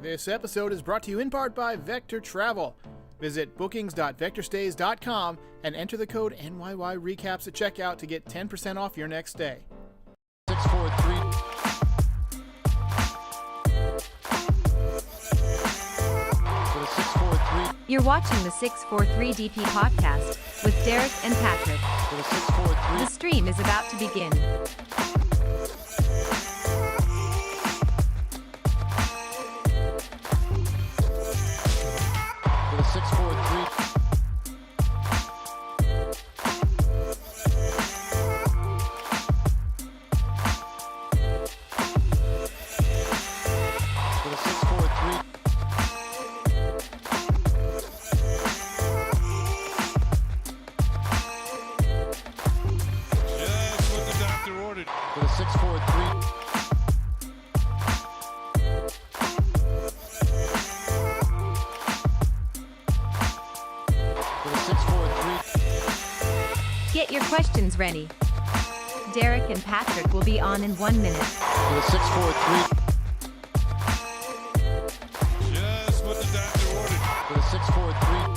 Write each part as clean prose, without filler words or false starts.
This episode is brought to you in part by Vector Travel. Visit bookings.vectorstays.com and enter the code NYYRecaps at checkout to get 10% off your next stay. 643. You're watching the 643 DP podcast with Derek and Patrick. For the 643. The stream is about to begin. For the 643. For the 643. Just what the doctor ordered. For the 643. For the 643. Get your questions ready. Derek and Patrick will be on in 1 minute. For the 643. Just what the doctor ordered. For the 643.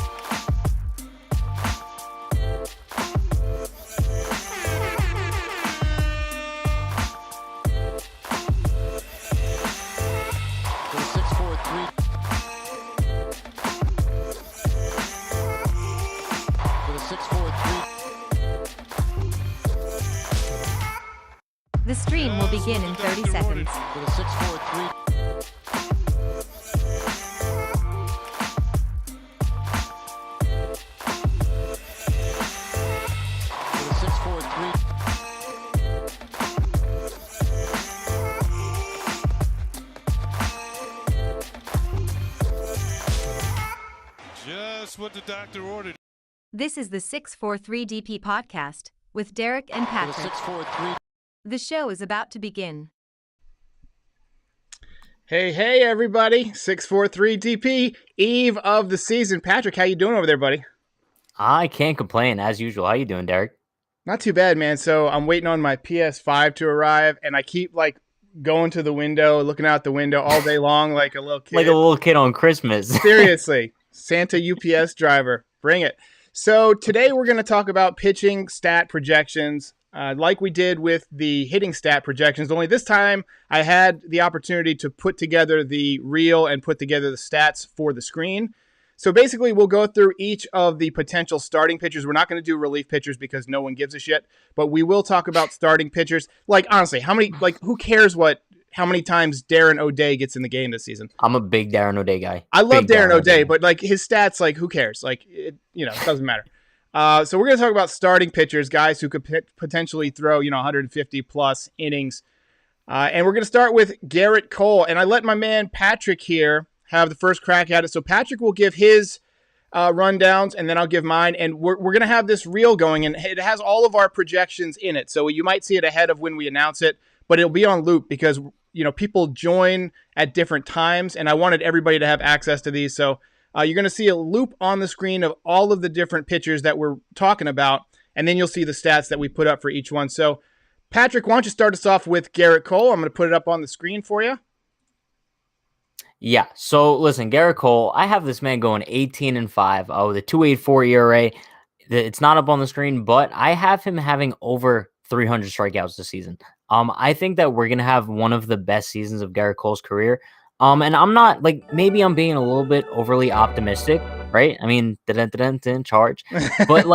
For the 643. For the 643. The stream will begin in 30 seconds. For the 643. For the 643. Just what the doctor ordered. This is the 643 DP podcast with Derek and For the Patrick. 643. The show is about to begin. Hey, everybody. 643 DP, eve of the season. Patrick, how you doing over there, buddy? I can't complain, as usual. How you doing, Derek? Not too bad, man. So I'm waiting on my PS5 to arrive, and I keep, going to the window, looking out the window all day long like a little kid. Like a little kid on Christmas. Seriously. Santa UPS driver. Bring it. So today we're going to talk about pitching stat projections, like we did with the hitting stat projections. Only this time I had the opportunity to put together the reel and put together the stats for the screen. So basically we'll go through each of the potential starting pitchers. We're not going to do relief pitchers because no one gives a shit, but we will talk about starting pitchers. Honestly, who cares how many times Darren O'Day gets in the game this season? I'm a big Darren O'Day guy. I love Big Darren O'Day, but his stats, who cares? It doesn't matter. So we're going to talk about starting pitchers, guys who could potentially throw, 150 plus innings. And we're going to start with Gerrit Cole. And I let my man Patrick here have the first crack at it. So Patrick will give his rundowns, and then I'll give mine. And we're going to have this reel going, and it has all of our projections in it. So you might see it ahead of when we announce it, but it'll be on loop because people join at different times, and I wanted everybody to have access to these. So you're going to see a loop on the screen of all of the different pitchers that we're talking about, and then you'll see the stats that we put up for each one. So, Patrick, why don't you start us off with Gerrit Cole? I'm going to put it up on the screen for you. Yeah, so listen, Gerrit Cole, I have this man going 18-5 with a 2.84 ERA. It's not up on the screen, but I have him having over 300 strikeouts this season. I think that we're going to have one of the best seasons of Gerrit Cole's career. And I'm not maybe I'm being a little bit overly optimistic, right? I mean, charge, but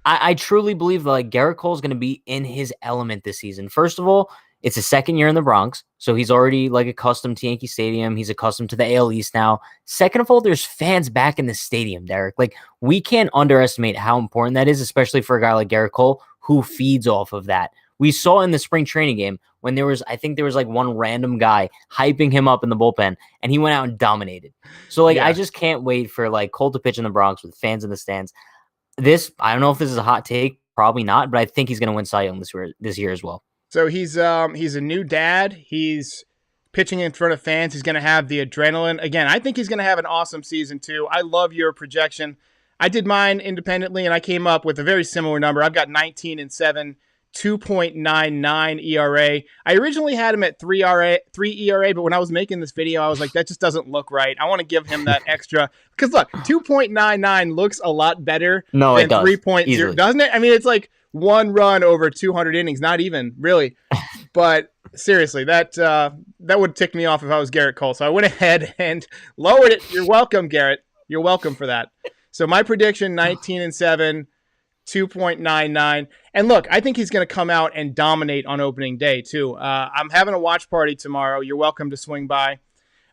I truly believe that Gerrit Cole's going to be in his element this season. First of all, it's his second year in the Bronx, so he's already accustomed to Yankee Stadium. He's accustomed to the AL East now. Second of all, there's fans back in the stadium, Derek. We can't underestimate how important that is, especially for a guy like Gerrit Cole who feeds off of that. We saw in the spring training game when there was one random guy hyping him up in the bullpen, and he went out and dominated. So I just can't wait for Cole to pitch in the Bronx with fans in the stands. I don't know if this is a hot take, probably not, but I think he's going to win Cy Young this year as well. So he's a new dad. He's pitching in front of fans. He's going to have the adrenaline. Again, I think he's going to have an awesome season too. I love your projection. I did mine independently, and I came up with a very similar number. I've got 19-7 2.99 ERA. I originally had him at 3 ERA, but when I was making this video, I was like, that just doesn't look right. I want to give him that extra. Because look, 2.99 looks a lot better No, than it does. 3.0, Easily. doesn't it? I mean, it's like 1 run over 200 innings, not even, really. But seriously, that would tick me off if I was Gerrit Cole. So I went ahead and lowered it. You're welcome, Gerrit. You're welcome for that. So my prediction, 19-7, 2.99. And look, I think he's going to come out and dominate on opening day, too. I'm having a watch party tomorrow. You're welcome to swing by.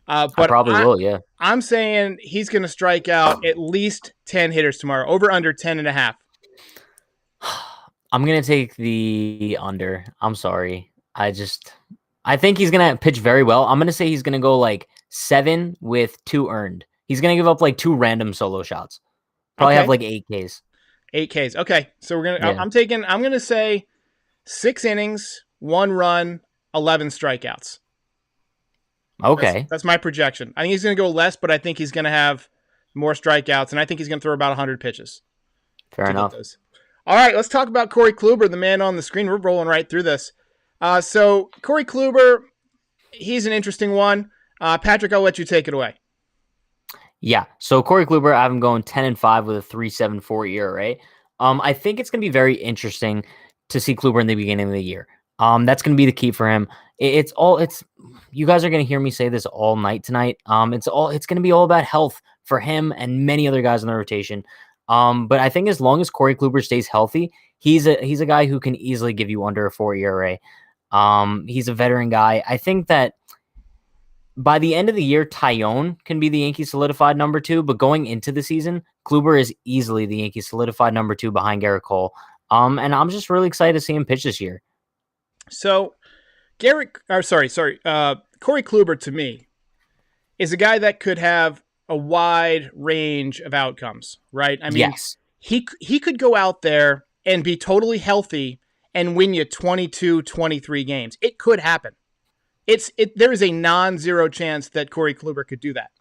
But I probably will, yeah. I'm saying he's going to strike out at least 10 hitters tomorrow, over under 10.5. I'm going to take the under. I'm sorry. I think he's going to pitch very well. I'm going to say he's going to go like 7 with 2 earned. He's going to give up like 2 random solo shots. Probably have like 8 Ks. 8 Ks. Okay. So we're going to, Yeah. I'm going to say 6 innings, 1 run, 11 strikeouts. Okay. That's my projection. I think he's going to go less, but I think he's going to have more strikeouts, and I think he's going to throw about 100 pitches. Fair enough. All right, let's talk about Corey Kluber, the man on the screen. We're rolling right through this. So Corey Kluber, he's an interesting one. Patrick, I'll let you take it away. Yeah. So Corey Kluber, I have him going 10-5 with a 3.74 ERA. I think it's going to be very interesting to see Kluber in the beginning of the year. That's going to be the key for him. You guys are going to hear me say this all night tonight. It's going to be all about health for him and many other guys in the rotation. But I think as long as Corey Kluber stays healthy, he's a guy who can easily give you under a 4 ERA. He's a veteran guy. I think that by the end of the year, Taillon can be the Yankees solidified number 2, but going into the season, Kluber is easily the Yankees solidified number 2 behind Gerrit Cole. And I'm just really excited to see him pitch this year. So Corey Kluber, to me, is a guy that could have a wide range of outcomes, right? I mean, yes. he could go out there and be totally healthy and win you 22, 23 games. It could happen. There is a non-zero chance that Corey Kluber could do that.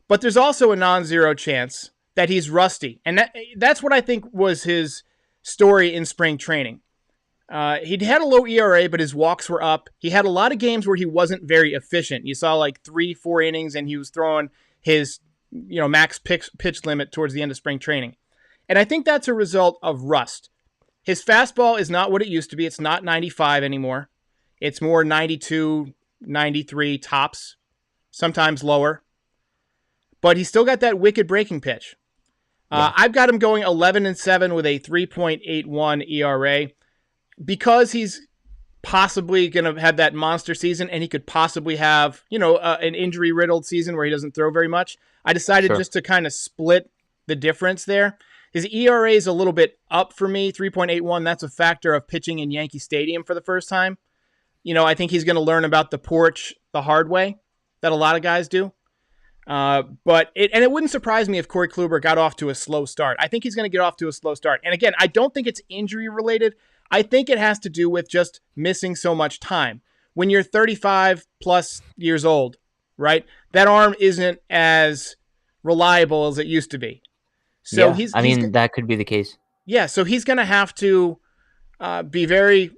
But there's also a non-zero chance that he's rusty. And that's what I think was his story in spring training. He'd had a low ERA, but his walks were up. He had a lot of games where he wasn't very efficient. You saw like 3-4 innings, and he was throwing his max pitch limit towards the end of spring training. And I think that's a result of rust. His fastball is not what it used to be. It's not 95 anymore. It's more 92, 93 tops, sometimes lower. But he's still got that wicked breaking pitch. Yeah. I've got him going 11-7 with a 3.81 ERA. Because he's possibly going to have that monster season, and he could possibly have, an injury-riddled season where he doesn't throw very much, I decided just to kind of split the difference there. His ERA is a little bit up for me, 3.81. That's a factor of pitching in Yankee Stadium for the first time. I think he's going to learn about the porch the hard way that a lot of guys do. But it wouldn't surprise me if Corey Kluber got off to a slow start. I think he's going to get off to a slow start. And again, I don't think it's injury-related. I think it has to do with just missing so much time. When you're 35 plus years old, right, that arm isn't as reliable as it used to be. So that could be the case. Yeah, so he's going to have to be very,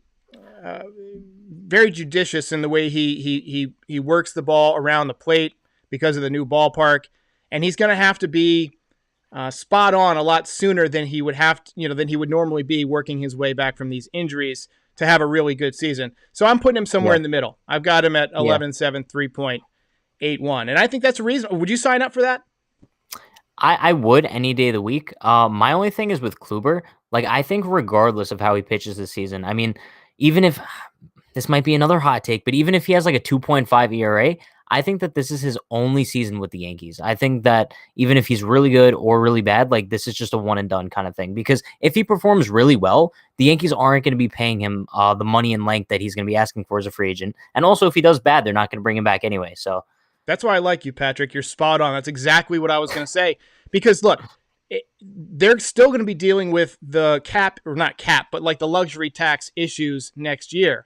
very judicious in the way he works the ball around the plate because of the new ballpark, and he's going to have to be spot on a lot sooner than he would than he would normally be working his way back from these injuries to have a really good season. So I'm putting him somewhere in the middle. I've got him at 11-7, 3.81. And I think that's a reason. Would you sign up for that? I would any day of the week. My only thing is with Kluber, I think regardless of how he pitches this season, I mean, even if this might be another hot take, but even if he has a 2.5 ERA, I think that this is his only season with the Yankees. I think that even if he's really good or really bad, this is just a one and done kind of thing. Because if he performs really well, the Yankees aren't going to be paying him the money and length that he's going to be asking for as a free agent. And also, if he does bad, they're not going to bring him back anyway. So that's why I like you, Patrick. You're spot on. That's exactly what I was going to say. Because look, they're still going to be dealing with the cap, or not cap, but the luxury tax issues next year.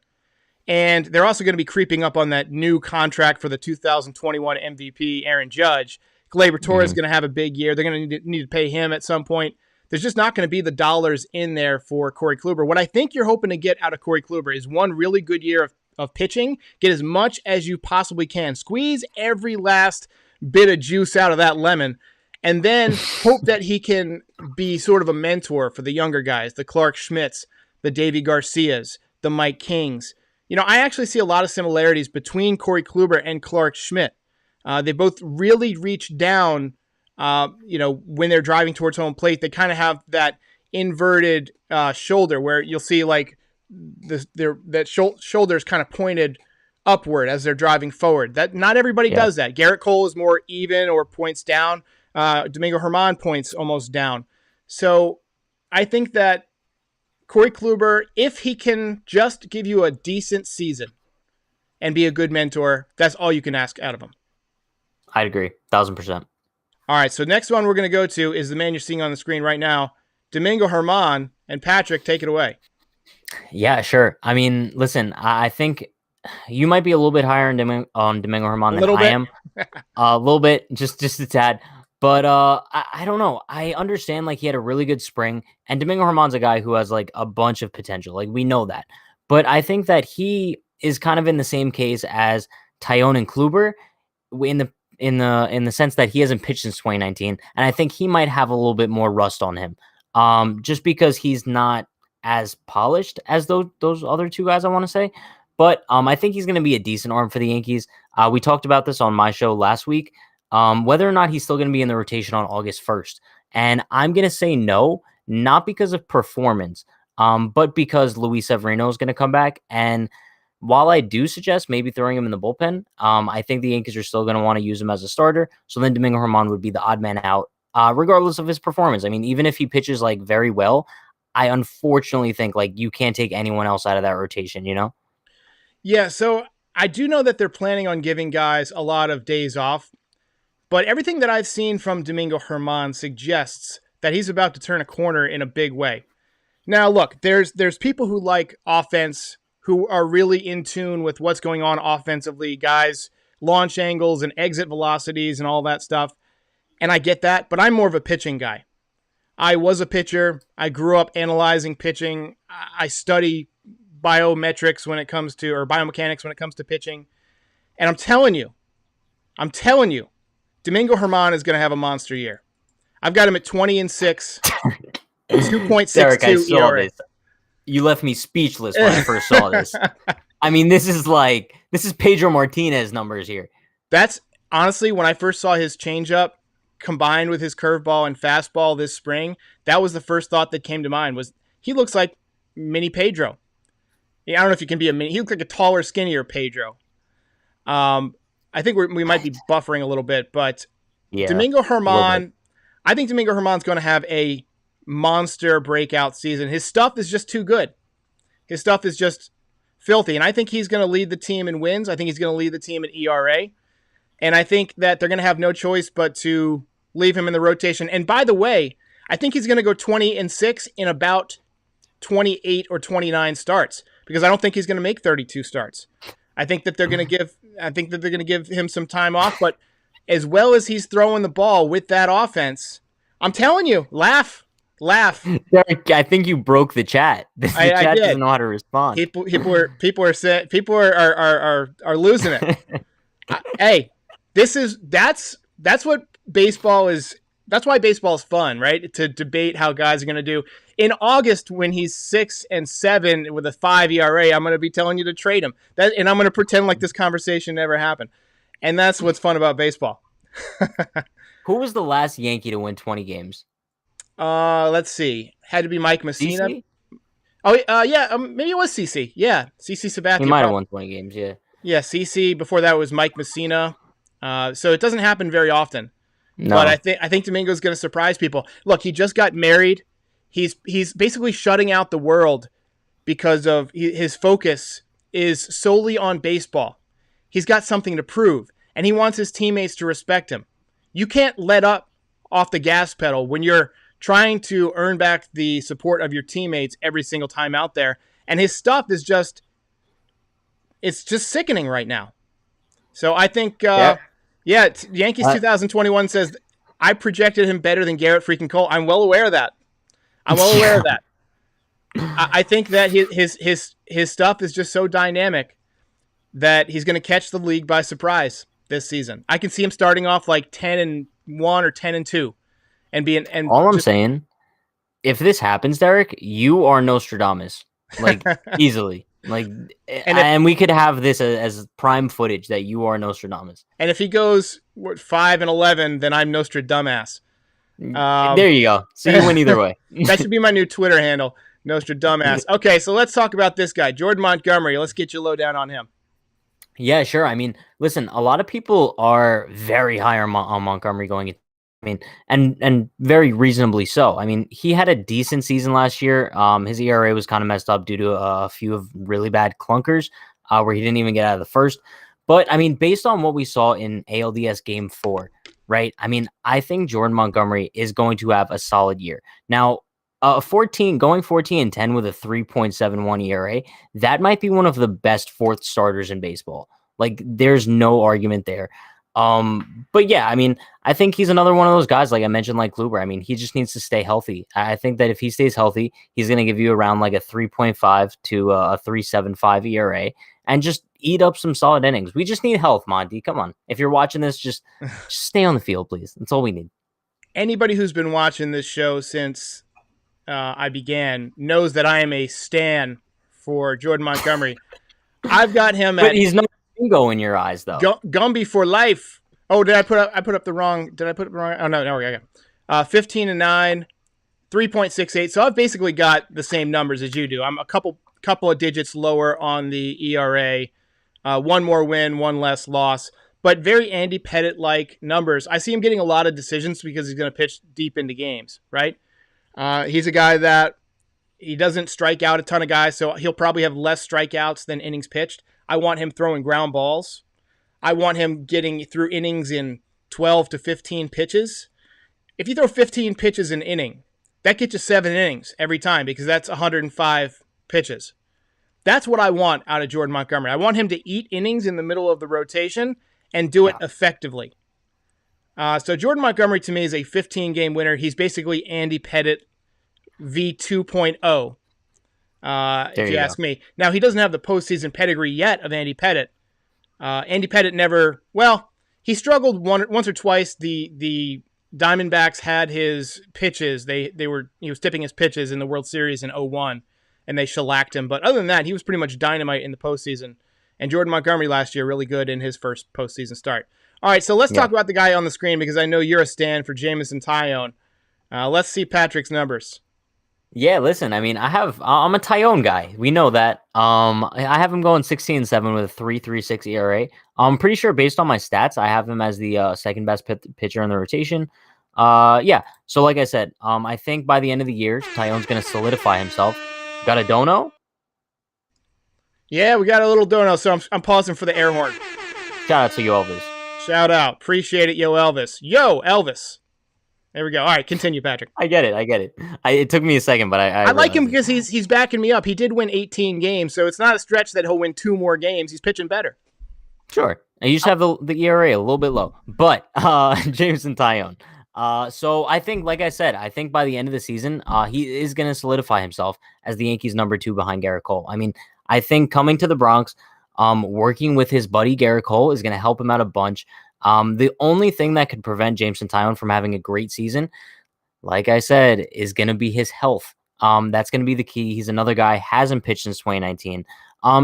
And they're also going to be creeping up on that new contract for the 2021 MVP, Aaron Judge. Gleyber Torres is going to have a big year. They're going to need to pay him at some point. there's just not going to be the dollars in there for Corey Kluber. What I think you're hoping to get out of Corey Kluber is one really good year of pitching, get as much as you possibly can, squeeze every last bit of juice out of that lemon, and then hope that he can be sort of a mentor for the younger guys, the Clarke Schmidts, the Deivi Garcias, the Mike Kings. I actually see a lot of similarities between Corey Kluber and Clarke Schmidt. They both really reach down, when they're driving towards home plate. They kind of have that inverted shoulder where you'll see like shoulder's kind of pointed upward as they're driving forward. That not everybody does that. Gerrit Cole is more even or points down. Domingo German points almost down. So I think that Corey Kluber, if he can just give you a decent season and be a good mentor, that's all you can ask out of him. I'd agree, 1,000%. All right, so next one we're going to go to is the man you're seeing on the screen right now, Domingo German, and Patrick, take it away. Yeah, sure. I mean, listen, I think you might be a little bit higher on Domingo German than I am. A little bit, just a tad. But I don't know. I understand like he had a really good spring, and Domingo German's a guy who has like a bunch of potential. Like we know that. But I think that he is kind of in the same case as Taillon and Kluber in the sense that he hasn't pitched since 2019, and I think he might have a little bit more rust on him. Just because he's not as polished as those other two guys, I want to say. But I think he's going to be a decent arm for the Yankees. We talked about this on my show last week. Whether or not he's still going to be in the rotation on August 1st. And I'm going to say no, not because of performance, but because Luis Severino is going to come back. And while I do suggest maybe throwing him in the bullpen, I think the Yankees are still going to want to use him as a starter. So then Domingo German would be the odd man out, regardless of his performance. I mean, even if he pitches like very well, I unfortunately think like you can't take anyone else out of that rotation, Yeah, so I do know that they're planning on giving guys a lot of days off. But everything that I've seen from Domingo German suggests that he's about to turn a corner in a big way. Now, look, there's people who like offense, who are really in tune with what's going on offensively, guys, launch angles and exit velocities and all that stuff. And I get that, but I'm more of a pitching guy. I was a pitcher. I grew up analyzing pitching. I study biomechanics when it comes to pitching. And I'm telling you, Domingo German is going to have a monster year. I've got him at 20-6, 2.62 Derek, I saw ERA. this. You left me speechless when I first saw this. I mean, this is Pedro Martinez numbers here. That's honestly, when I first saw his changeup combined with his curveball and fastball this spring, that was the first thought that came to mind. Was he looks like mini Pedro? Yeah, I don't know if he can be a mini. He looks like a taller, skinnier Pedro. I think we might be buffering a little bit, but Yeah, Domingo German, I think Domingo German's going to have a monster breakout season. His stuff is just too good. His stuff is just filthy, and I think he's going to lead the team in wins. I think he's going to lead the team in ERA, and I think that they're going to have no choice but to leave him in the rotation. And by the way, I think he's going to go 20-6 in about 28 or 29 starts because I don't think he's going to make 32 starts. I think that they're going to give him some time off, but as well as he's throwing the ball with that offense, I'm telling you, laugh. Derek, I think you broke the chat. The chat doesn't know how to respond. People are losing it. Hey, that's what baseball is. That's why baseball is fun, right? To debate how guys are going to do. In August, when he's 6-7 with a 5 ERA, I'm going to be telling you to trade him. And I'm going to pretend like this conversation never happened. And that's what's fun about baseball. Who was the last Yankee to win 20 games? Let's see. Had to be Mike Messina. CC? Oh, yeah. Maybe it was CC. Yeah, CC Sabathia. He might have won 20 games. Yeah. Yeah, CC. Before that was Mike Messina. So it doesn't happen very often. No. But I think Domingo's going to surprise people. Look, he just got married. He's basically shutting out the world because of his focus is solely on baseball. He's got something to prove, and he wants his teammates to respect him. You can't let up off the gas pedal when you're trying to earn back the support of your teammates every single time out there. And his stuff is just sickening right now. So I think, Yankees 2021 says, I projected him better than Gerrit freaking Cole. I'm well aware of that. I'm well aware of that. I think that his stuff is just so dynamic that he's going to catch the league by surprise this season. I can see him starting off like 10-1 or 10-2, and being and All I'm saying, if this happens, Derek, you are Nostradamus, like easily. Like, and we could have this as prime footage that you are Nostradamus. And if he goes 5-11, then I'm Nostradamus. There you go. So you win either way. That should be my new Twitter handle, Nostradamus. Okay, so let's talk about this guy, Jordan Montgomery. Let's get you low down on him. Yeah, sure. I mean, listen, a lot of people are very high on Montgomery going into. I mean, and very reasonably so. I mean, he had a decent season last year. His ERA was kind of messed up due to a few of really bad clunkers where he didn't even get out of the first. But I mean, based on what we saw in ALDS Game 4, right? I mean, I think Jordan Montgomery is going to have a solid year. Now, going 14-10 with a 3.71 ERA, that might be one of the best fourth starters in baseball. Like, there's no argument there. But yeah, I mean, I think he's another one of those guys, like I mentioned, like Kluber. I mean, he just needs to stay healthy. I think that if he stays healthy, he's going to give you around like a 3.5 to a 3.75 ERA and just eat up some solid innings. We just need health, Monty. Come on. If you're watching this, just stay on the field, please. That's all we need. Anybody who's been watching this show since I began knows that I am a stan for Jordan Montgomery. I've got him but he's not bingo in your eyes, though. Gumby for life. Oh, did I put up the wrong? Did I put it wrong? Oh no, we go. 15-9, 3.68. So I've basically got the same numbers as you do. I'm a couple of digits lower on the ERA. One more win, one less loss. But very Andy Pettitte-like numbers. I see him getting a lot of decisions because he's going to pitch deep into games, right? He's a guy that he doesn't strike out a ton of guys, so he'll probably have less strikeouts than innings pitched. I want him throwing ground balls. I want him getting through innings in 12 to 15 pitches. If you throw 15 pitches an inning, that gets you 7 innings every time because that's 105 pitches. That's what I want out of Jordan Montgomery. I want him to eat innings in the middle of the rotation and do it effectively. So Jordan Montgomery to me is a 15-game winner. He's basically Andy Pettitte V2.0. If you ask me. Now, he doesn't have the postseason pedigree yet of Andy Pettitte. Andy Pettitte he struggled once or twice. The Diamondbacks had his pitches. He was tipping his pitches in the World Series in 2001, and they shellacked him. But other than that, he was pretty much dynamite in the postseason. And Jordan Montgomery last year, really good in his first postseason start. All right, so let's talk about the guy on the screen because I know you're a stan for Jameson Taillon. Let's see Patrick's numbers. Yeah, listen, I mean, I'm a Taillon guy. We know that. I have him going 16-7 with a 3.36 ERA. I'm pretty sure based on my stats, I have him as the second best pitcher in the rotation. Yeah. So like I said, I think by the end of the year, Taillon's going to solidify himself. Got a dono? Yeah, we got a little dono, so I'm pausing for the air horn. Shout out to you, Elvis. Shout out. Appreciate it, yo, Elvis. Yo, Elvis. There we go. All right, continue, Patrick. I get it. It took me a second, but I like him because he's backing me up. He did win 18 games, so it's not a stretch that he'll win 2 more games. He's pitching better. Sure. And you just have the ERA a little bit low. But Jameson Taillon. So I think, like I said, I think by the end of the season, he is going to solidify himself as the Yankees' number 2 behind Gerrit Cole. I mean, I think coming to the Bronx, working with his buddy Gerrit Cole is going to help him out a bunch. The only thing that could prevent Jameson Taillon from having a great season, like I said, is going to be his health. That's going to be the key. He's another guy, hasn't pitched since 2019.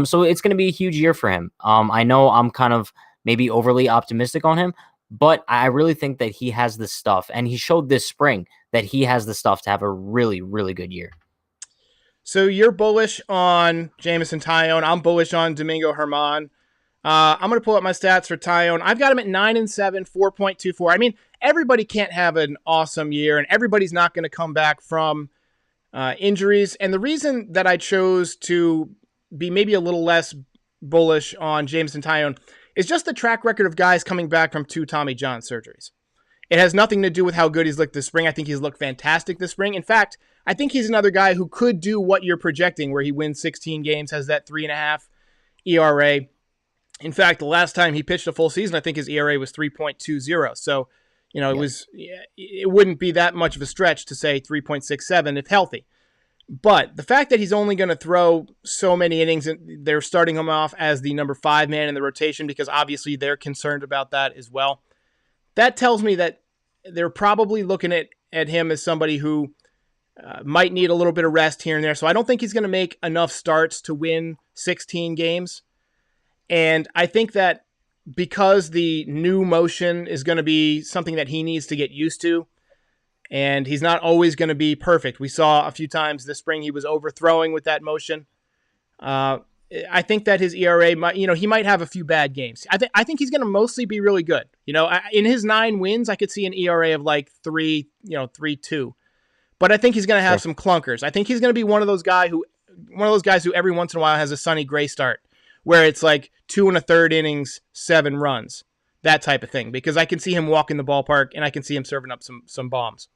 So it's going to be a huge year for him. I know I'm kind of maybe overly optimistic on him, but I really think that he has the stuff, and he showed this spring that he has the stuff to have a really, really good year. So you're bullish on Jameson Taillon. I'm bullish on Domingo German. I'm going to pull up my stats for Taillon. I've got him at 9-7, 4.24. I mean, everybody can't have an awesome year, and everybody's not going to come back from injuries. And the reason that I chose to be maybe a little less bullish on Jameson Taillon is just the track record of guys coming back from 2 Tommy John surgeries. It has nothing to do with how good he's looked this spring. I think he's looked fantastic this spring. In fact, I think he's another guy who could do what you're projecting, where he wins 16 games, has that 3.5 ERA. In fact, the last time he pitched a full season, I think his ERA was 3.20. So, it wouldn't be that much of a stretch to say 3.67 if healthy. But the fact that he's only going to throw so many innings, and they're starting him off as the number 5 man in the rotation because obviously they're concerned about that as well. That tells me that they're probably looking at him as somebody who might need a little bit of rest here and there. So I don't think he's going to make enough starts to win 16 games. And I think that because the new motion is going to be something that he needs to get used to, and he's not always going to be perfect. We saw a few times this spring he was overthrowing with that motion. I think that his ERA might, he might have a few bad games. I think he's going to mostly be really good. In his 9 wins, I could see an ERA of like 3.2. But I think he's going to have some clunkers. I think he's going to be one of those guys who every once in a while has a Sonny Gray start, where it's like 2 1/3 innings, 7 runs, that type of thing. Because I can see him walking the ballpark and I can see him serving up some bombs.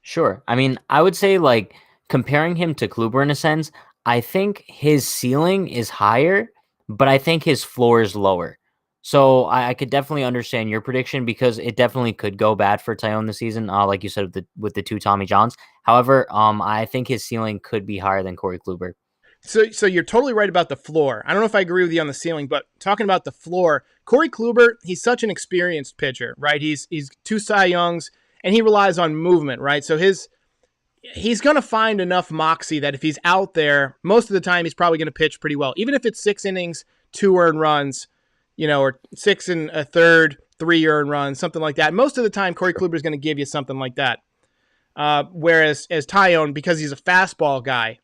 Sure. I mean, I would say like comparing him to Kluber in a sense, I think his ceiling is higher, but I think his floor is lower. So I could definitely understand your prediction because it definitely could go bad for Taillon this season, like you said with the 2 Tommy Johns. However, I think his ceiling could be higher than Corey Kluber. So you're totally right about the floor. I don't know if I agree with you on the ceiling, but talking about the floor, Corey Kluber, he's such an experienced pitcher, right? He's 2 Cy Youngs, and he relies on movement, right? So he's going to find enough moxie that if he's out there, most of the time he's probably going to pitch pretty well. Even if it's 6 innings, 2 earned runs, or 6 1/3, 3 earned runs, something like that. Most of the time, Corey Kluber is going to give you something like that. Whereas as Taillon, because he's a fastball guy,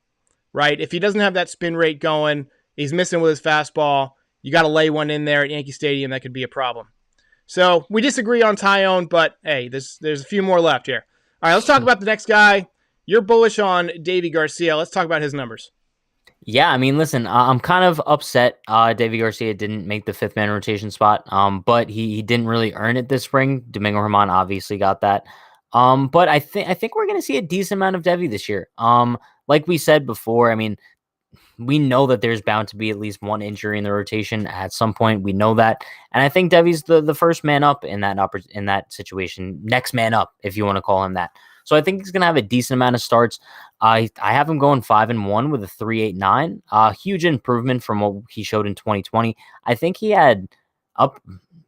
right? If he doesn't have that spin rate going, he's missing with his fastball, you got to lay one in there at Yankee Stadium, that could be a problem. So we disagree on Taillon, but hey, there's a few more left here. All right, let's talk about the next guy. You're bullish on Deivi Garcia. Let's talk about his numbers. Yeah, I mean, listen, I'm kind of upset Deivi Garcia didn't make the 5th man rotation spot, but he didn't really earn it this spring. Domingo German obviously got that. But I think we're going to see a decent amount of Deivi this year. Like we said before, I mean, we know that there's bound to be at least one injury in the rotation at some point. We know that. And I think Deivi's the first man up in that situation. Next man up, if you want to call him that. So I think he's going to have a decent amount of starts. I have him going 5-1 with a 3.89. Huge improvement from what he showed in 2020. I think he had up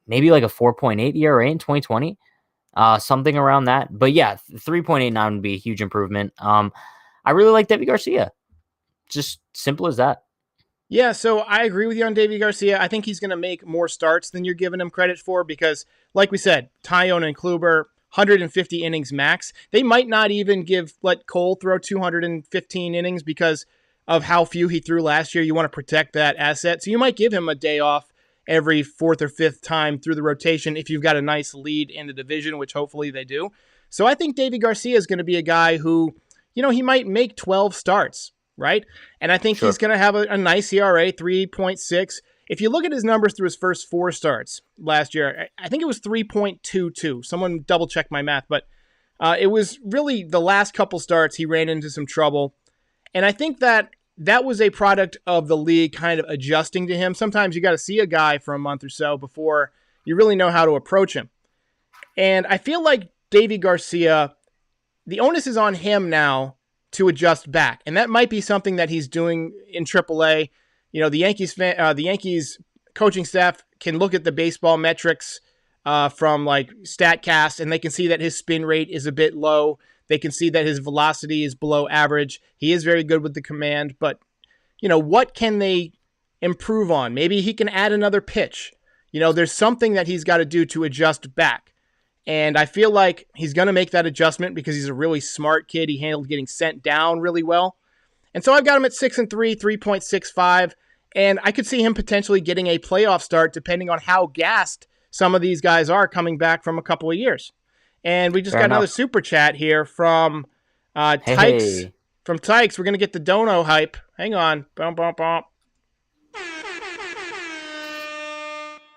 maybe like a 4.8 ERA in 2020. Something around that. But yeah, 3.89 would be a huge improvement. I really like Deivi Garcia. Just simple as that. Yeah, so I agree with you on Deivi Garcia. I think he's going to make more starts than you're giving him credit for because, like we said, Taillon and Kluber, 150 innings max. They might not even let Cole throw 215 innings because of how few he threw last year. You want to protect that asset. So you might give him a day off every 4th or 5th time through the rotation if you've got a nice lead in the division, which hopefully they do. So I think Deivi Garcia is going to be a guy who, he might make 12 starts. Right? And I think he's going to have a nice ERA, 3.6. If you look at his numbers through his first 4 starts last year, I think it was 3.22. Someone double check my math, but it was really the last couple starts he ran into some trouble. And I think that was a product of the league kind of adjusting to him. Sometimes you got to see a guy for a month or so before you really know how to approach him. And I feel like Deivi Garcia, the onus is on him now to adjust back. And that might be something that he's doing in AAA. The Yankees coaching staff can look at the baseball metrics from like StatCast, and they can see that his spin rate is a bit low. They can see that his velocity is below average. He is very good with the command, but what can they improve on? Maybe he can add another pitch. There's something that he's got to do to adjust back. And I feel like he's going to make that adjustment because he's a really smart kid. He handled getting sent down really well. And so I've got him at 6-3, 3.65. And I could see him potentially getting a playoff start depending on how gassed some of these guys are coming back from a couple of years. And we just got another super chat here from Tykes. Hey. From Tykes, we're going to get the dono hype. Hang on. Bum, bum, bum.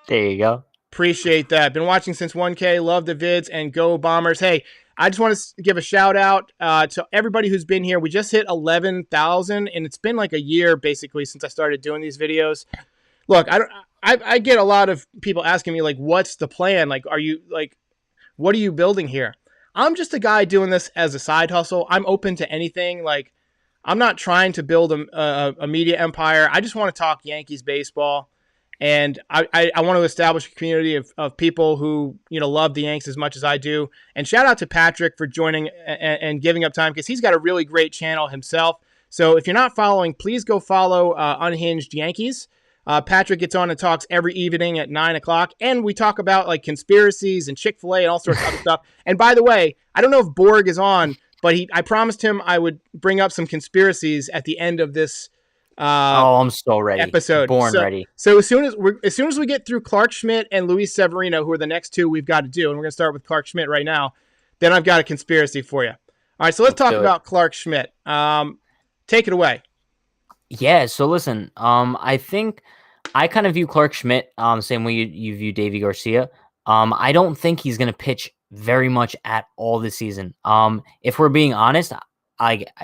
There you go. Appreciate that. Been watching since 1K. Love the vids and go Bombers. Hey, I just want to give a shout out to everybody who's been here. We just hit 11,000 and it's been like a year basically since I started doing these videos. Look, I get a lot of people asking me like, what's the plan? Like, are you like, What are you building here? I'm just a guy doing this as a side hustle. I'm open to anything. Like, I'm not trying to build a media empire. I just want to talk Yankees baseball. And I want to establish a community of people who, love the Yanks as much as I do. And shout out to Patrick for joining and giving up time, because he's got a really great channel himself. So if you're not following, please go follow Unhinged Yankees. Patrick gets on and talks every evening at 9 o'clock. And we talk about like conspiracies and Chick-fil-A and all sorts of other stuff. And by the way, I don't know if Borg is on, but I promised him I would bring up some conspiracies at the end of this I'm so ready. Episode. Ready. So as soon as we get through Clarke, Schmidt, and Luis Severino, who are the next two we've got to do, and we're going to start with Clarke Schmidt right now, then I've got a conspiracy for you. All right, so let's talk about Clarke Schmidt. Take it away. Yeah, so listen, I think I kind of view Clarke Schmidt same way you view Deivi Garcia. I don't think he's going to pitch very much at all this season. If we're being honest,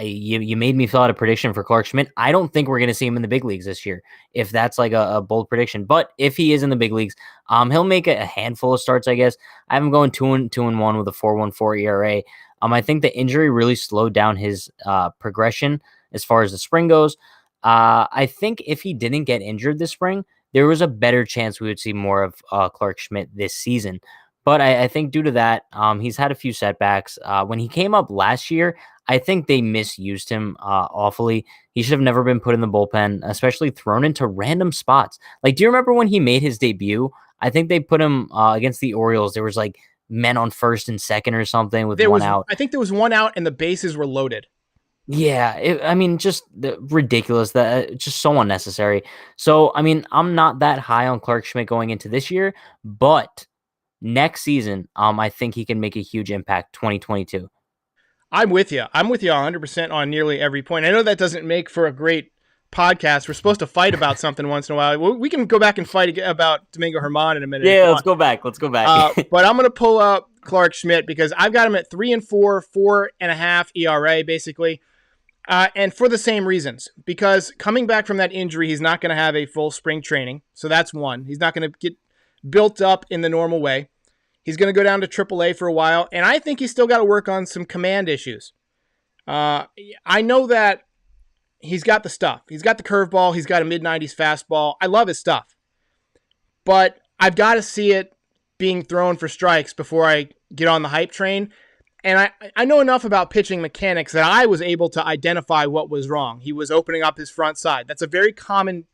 you made me fill out a prediction for Clarke Schmidt. I don't think we're going to see him in the big leagues this year, if that's like a bold prediction. But if he is in the big leagues, he'll make a handful of starts, I guess. I have him going 2-1 with a 4.14 ERA. I think the injury really slowed down his progression as far as the spring goes. I think if he didn't get injured this spring, there was a better chance we would see more of Clarke Schmidt this season. But I think due to that, he's had a few setbacks. When he came up last year, I think they misused him awfully. He should have never been put in the bullpen, especially thrown into random spots. Like, do you remember when he made his debut? I think they put him against the Orioles. There was like men on first and second or something with one out. I think there was one out and the bases were loaded. Yeah, just ridiculous. That just so unnecessary. So, I'm not that high on Clarke Schmidt going into this year, but next season, I think he can make a huge impact. 2022. I'm with you. I'm with you 100% on nearly every point. I know that doesn't make for a great podcast. We're supposed to fight about something once in a while. We can go back and fight about Domingo German in a minute. Yeah, let's go back. But I'm going to pull up Clarke Schmidt because I've got him at 3-4, 4.5 ERA, basically. And for the same reasons, because coming back from that injury, he's not going to have a full spring training. So that's one. He's not going to get built up in the normal way. He's going to go down to AAA for a while, and I think he's still got to work on some command issues. I know that he's got the stuff. He's got the curveball. He's got a mid-90s fastball. I love his stuff. But I've got to see it being thrown for strikes before I get on the hype train. And I know enough about pitching mechanics that I was able to identify what was wrong. He was opening up his front side. That's a very common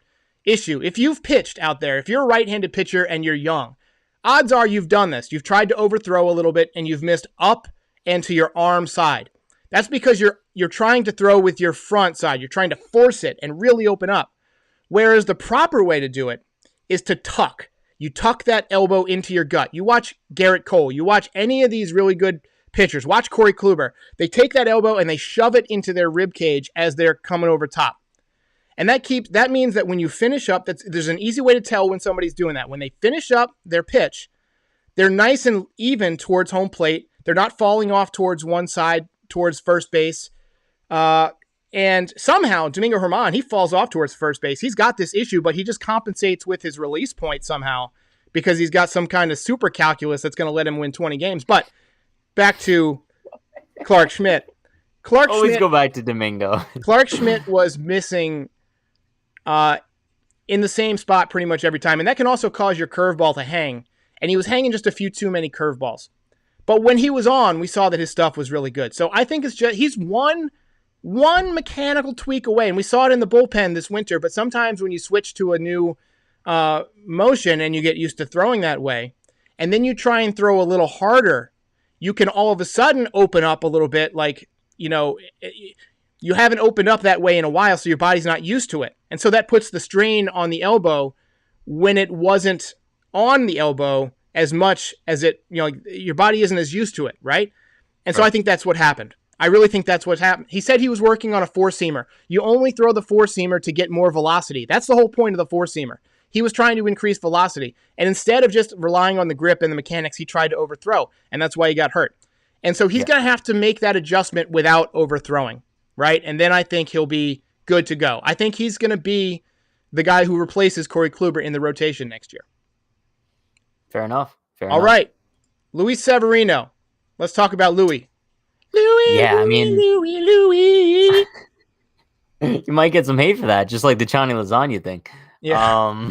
issue. If you've pitched out there, if you're a right-handed pitcher and you're young, odds are you've done this. You've tried to overthrow a little bit and you've missed up and to your arm side. That's because you're trying to throw with your front side. You're trying to force it and really open up. Whereas the proper way to do it is to tuck. You tuck that elbow into your gut. You watch Gerrit Cole. You watch any of these really good pitchers. Watch Corey Kluber. They take that elbow and they shove it into their rib cage as they're coming over top. And that means that when you finish up, there's an easy way to tell when somebody's doing that. When they finish up their pitch, they're nice and even towards home plate. They're not falling off towards one side, towards first base. And somehow, Domingo German, he falls off towards first base. He's got this issue, but he just compensates with his release point somehow because he's got some kind of super calculus that's going to let him win 20 games. But back to Clarke Schmidt. Always go back to Domingo. Clarke Schmidt was missing in the same spot pretty much every time. And that can also cause your curveball to hang. And he was hanging just a few too many curveballs. But when he was on, we saw that his stuff was really good. So I think he's one mechanical tweak away. And we saw it in the bullpen this winter. But sometimes when you switch to a new motion and you get used to throwing that way, and then you try and throw a little harder, you can all of a sudden open up a little bit like, you haven't opened up that way in a while, so your body's not used to it. And so that puts the strain on the elbow when it wasn't on the elbow as much as your body isn't as used to it, right? And so I think that's what happened. I really think that's what happened. He said he was working on a four-seamer. You only throw the four-seamer to get more velocity. That's the whole point of the four-seamer. He was trying to increase velocity. And instead of just relying on the grip and the mechanics, he tried to overthrow. And that's why he got hurt. And so he's going to have to make that adjustment without overthrowing, right? And then I think he'll be good to go. I think he's going to be the guy who replaces Corey Kluber in the rotation next year. Fair enough. All right. Luis Severino. Let's talk about Louis. Yeah, I mean, Louis. you might get some hate for that, just like the Johnny Lasagna thing. Yeah.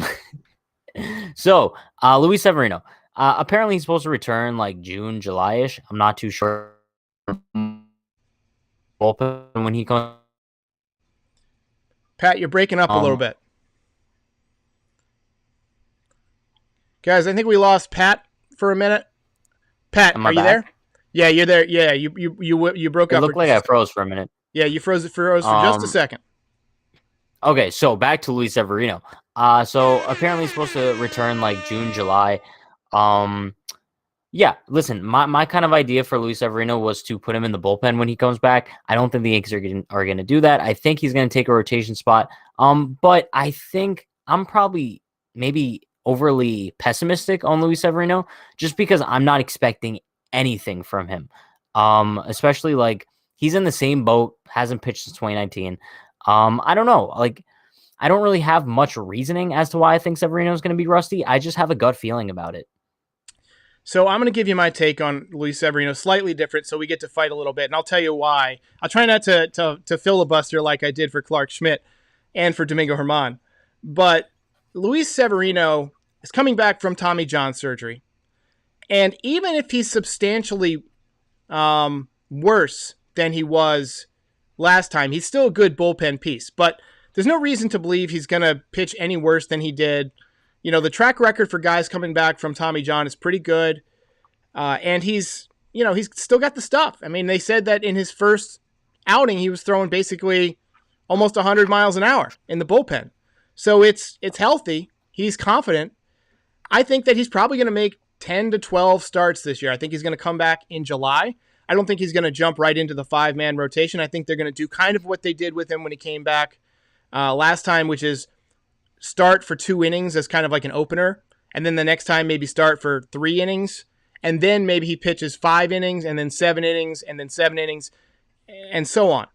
So Luis Severino. Apparently he's supposed to return like June, July-ish. I'm not too sure. When he comes, Pat, you're breaking up a little bit. Guys, I think we lost Pat for a minute. Pat, are you there? Yeah, you're there. Yeah, you broke up. It looked like I froze for a minute. Yeah, you froze for just a second. Okay, so back to Luis Severino. So apparently he's supposed to return like June, July. Yeah, listen, my kind of idea for Luis Severino was to put him in the bullpen when he comes back. I don't think the Yankees are going to do that. I think he's going to take a rotation spot. But I think I'm probably maybe overly pessimistic on Luis Severino just because I'm not expecting anything from him. Especially like he's in the same boat, hasn't pitched since 2019. I don't know. Like, I don't really have much reasoning as to why I think Severino is going to be rusty. I just have a gut feeling about it. So I'm going to give you my take on Luis Severino, slightly different, so we get to fight a little bit, and I'll tell you why. I'll try not to filibuster like I did for Clarke Schmidt and for Domingo German, but Luis Severino is coming back from Tommy John surgery, and even if he's substantially worse than he was last time, he's still a good bullpen piece, but there's no reason to believe he's going to pitch any worse than he did. You know, the track record for guys coming back from Tommy John is pretty good. And he's still got the stuff. I mean, they said that in his first outing, he was throwing basically almost 100 miles an hour in the bullpen. So it's healthy. He's confident. I think that he's probably going to make 10 to 12 starts this year. I think he's going to come back in July. I don't think he's going to jump right into the 5-man rotation. I think they're going to do kind of what they did with him when he came back last time, which is start for 2 innings as kind of like an opener, and then the next time maybe start for 3 innings, and then maybe he pitches 5 innings, and then 7 innings, and then 7 innings, and so on.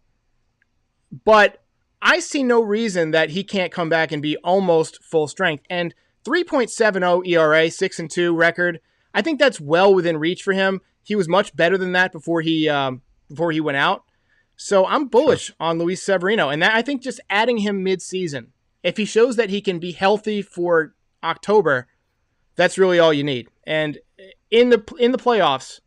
But I see no reason that he can't come back and be almost full strength. And 3.70 ERA, 6-2 record, I think that's well within reach for him. He was much better than that before he went out. So I'm bullish on Luis Severino, and that I think just adding him mid-season, if he shows that he can be healthy for October, that's really all you need. And in the playoffs,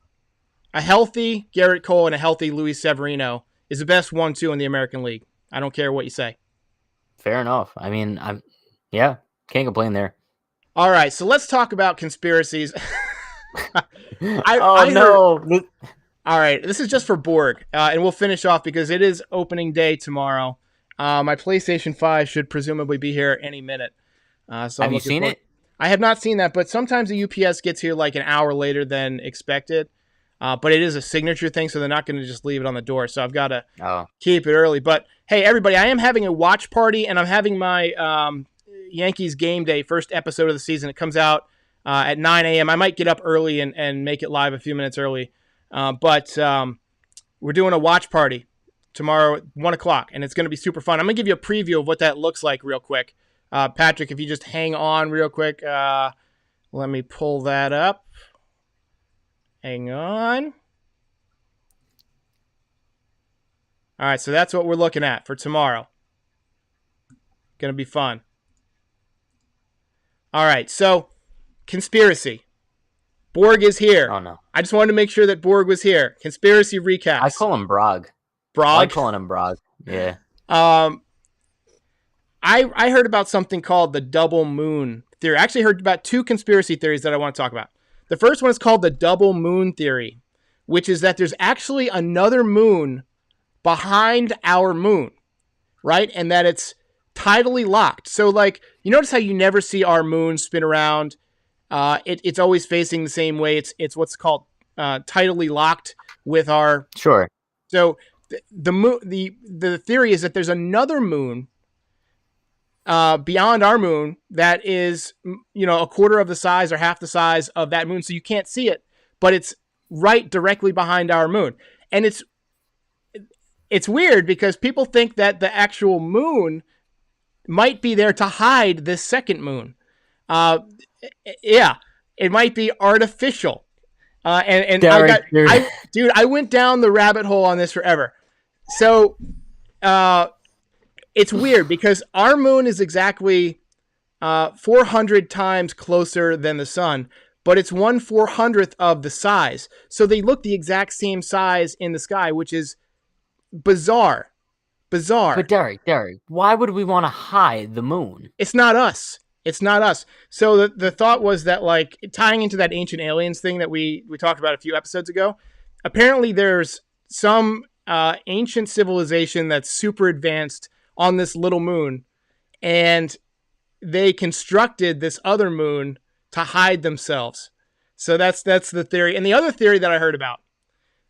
a healthy Gerrit Cole and a healthy Luis Severino is the best 1-2 in the American League. I don't care what you say. Fair enough. I mean, can't complain there. All right, so let's talk about conspiracies. No. All right, this is just for Borg, and we'll finish off because it is opening day tomorrow. My PlayStation 5 should presumably be here any minute. So have you seen it? I have not seen that, but sometimes the UPS gets here like an hour later than expected. But it is a signature thing, so they're not going to just leave it on the door. So I've got to keep it early. But hey, everybody, I am having a watch party, and I'm having my Yankees game day first episode of the season. It comes out at 9 a.m. I might get up early and make it live a few minutes early. But we're doing a watch party tomorrow at 1 o'clock, and it's going to be super fun. I'm going to give you a preview of what that looks like real quick. Patrick, if you just hang on real quick, let me pull that up. Hang on. All right, so that's what we're looking at for tomorrow. Going to be fun. All right, so conspiracy. Borg is here. Oh, no. I just wanted to make sure that Borg was here. Conspiracy recap. I call him Brog. Brog? I like calling him Brog. Yeah. I heard about something called the double moon theory. I actually heard about 2 conspiracy theories that I want to talk about. The first one is called the double moon theory, which is that there's actually another moon behind our moon, right? And that it's tidally locked. So, like, you notice how you never see our moon spin around? It's always facing the same way. It's what's called tidally locked with our... Sure. So the theory is that there's another moon beyond our moon that is, a quarter of the size or half the size of that moon. So you can't see it, but it's right directly behind our moon. And it's weird because people think that the actual moon might be there to hide this second moon. Yeah, it might be artificial. And Derek, I went down the rabbit hole on this forever. So it's weird because our moon is exactly 400 times closer than the sun, but it's 1/400th of the size. So they look the exact same size in the sky, which is bizarre. But Derek, why would we want to hide the moon? It's not us. So the thought was that, like, tying into that ancient aliens thing that we talked about a few episodes ago, apparently there's some ancient civilization that's super advanced on this little moon, and they constructed this other moon to hide themselves. So that's the theory. And the other theory that I heard about,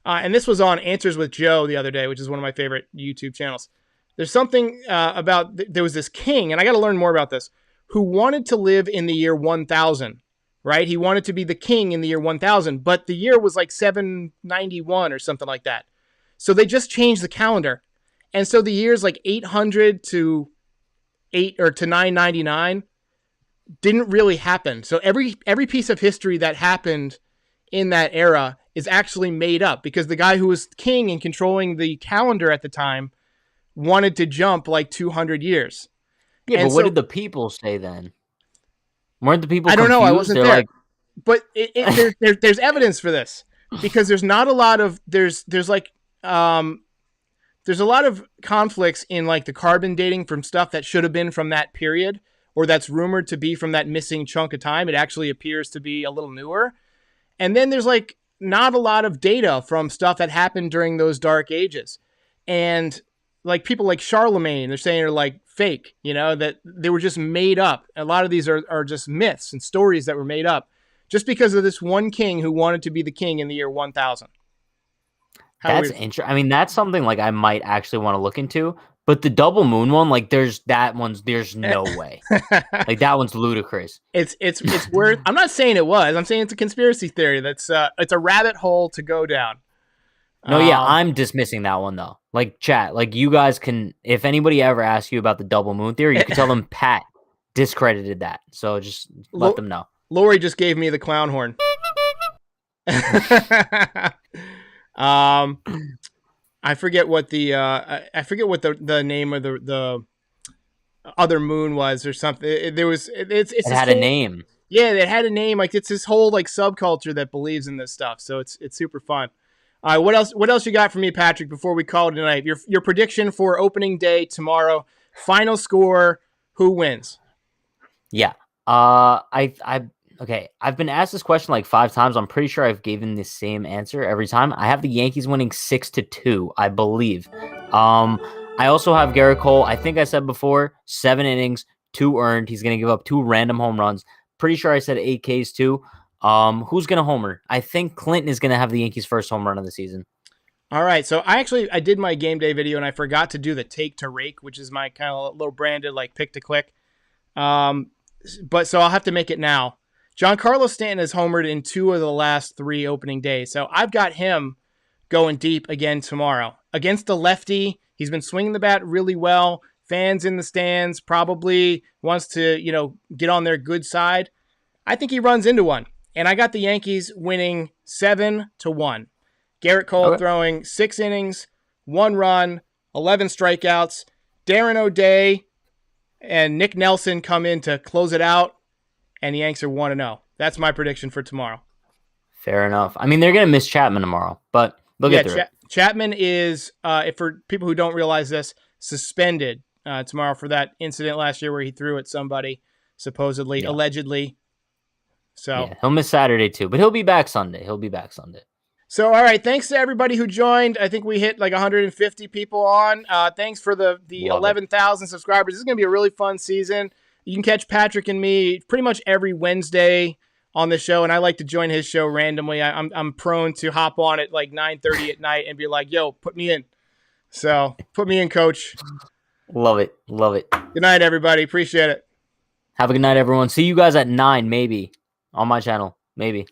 and this was on Answers with Joe the other day, which is one of my favorite YouTube channels. There's something about, there was this king, and I got to learn more about this, who wanted to live in the year 1000, right? He wanted to be the king in the year 1000, but the year was like 791 or something like that. So they just changed the calendar. And so the years like 800 to 999 didn't really happen. So every piece of history that happened in that era is actually made up because the guy who was king and controlling the calendar at the time wanted to jump like 200 years. Yeah, but what did the people say then? Weren't the people confused? I don't know. I wasn't They're there. like... But there's evidence for this because there's not a lot of there's a lot of conflicts in like the carbon dating from stuff that should have been from that period or that's rumored to be from that missing chunk of time. It actually appears to be a little newer. And then there's like not a lot of data from stuff that happened during those dark ages. And like people like Charlemagne, they're saying are like fake, that they were just made up. A lot of these are just myths and stories that were made up just because of this one king who wanted to be the king in the year 1000. That's interesting. I mean, that's something like I might actually want to look into. But the double moon one, like there's no way. Like that one's ludicrous. It's worth. I'm not saying it was. I'm saying it's a conspiracy theory. It's a rabbit hole to go down. No, yeah, I'm dismissing that one though. Like chat, like you guys can, if anybody ever asks you about the double moon theory, you can tell them Pat discredited that. So just let them know. Lori just gave me the clown horn. I forget what the name of the other moon was or something. It had a name. Yeah, it had a name. Like it's this whole like subculture that believes in this stuff. So it's super fun. All right, what else you got for me, Patrick? Before we call it tonight, your prediction for opening day tomorrow, final score, who wins? Yeah, okay. I've been asked this question like 5 times. I'm pretty sure I've given the same answer every time. I have the Yankees winning 6-2, I believe. I also have Gerrit Cole. I think I said before 7 innings, 2 earned. He's gonna give up 2 random home runs. Pretty sure I said 8 Ks too. Who's going to homer? I think Clinton is going to have the Yankees' first home run of the season. All right. So I did my game day video and I forgot to do the take to rake, which is my kind of little branded like pick to click. But so I'll have to make it now. Giancarlo Stanton has homered in 2 of the last 3 opening days. So I've got him going deep again tomorrow against the lefty. He's been swinging the bat really well. Fans in the stands, probably wants to, get on their good side. I think he runs into one. And I got the Yankees winning 7-1. Gerrit Cole throwing 6 innings, 1 run, 11 strikeouts. Darren O'Day and Nick Nelson come in to close it out, and the Yanks are 1-0. That's my prediction for tomorrow. Fair enough. I mean, they're going to miss Chapman tomorrow, but they'll get through it. Chapman is, for people who don't realize this, suspended tomorrow for that incident last year where he threw at somebody, supposedly, allegedly. So yeah, he'll miss Saturday too, but he'll be back Sunday. So, all right. Thanks to everybody who joined. I think we hit like 150 people on. Thanks for the 11,000 subscribers. This is going to be a really fun season. You can catch Patrick and me pretty much every Wednesday on the show, and I like to join his show randomly. I'm prone to hop on at like 9:30 at night and be like, yo, put me in. So put me in, coach. Love it. Good night, everybody. Appreciate it. Have a good night, everyone. See you guys at 9, maybe. On my channel, maybe.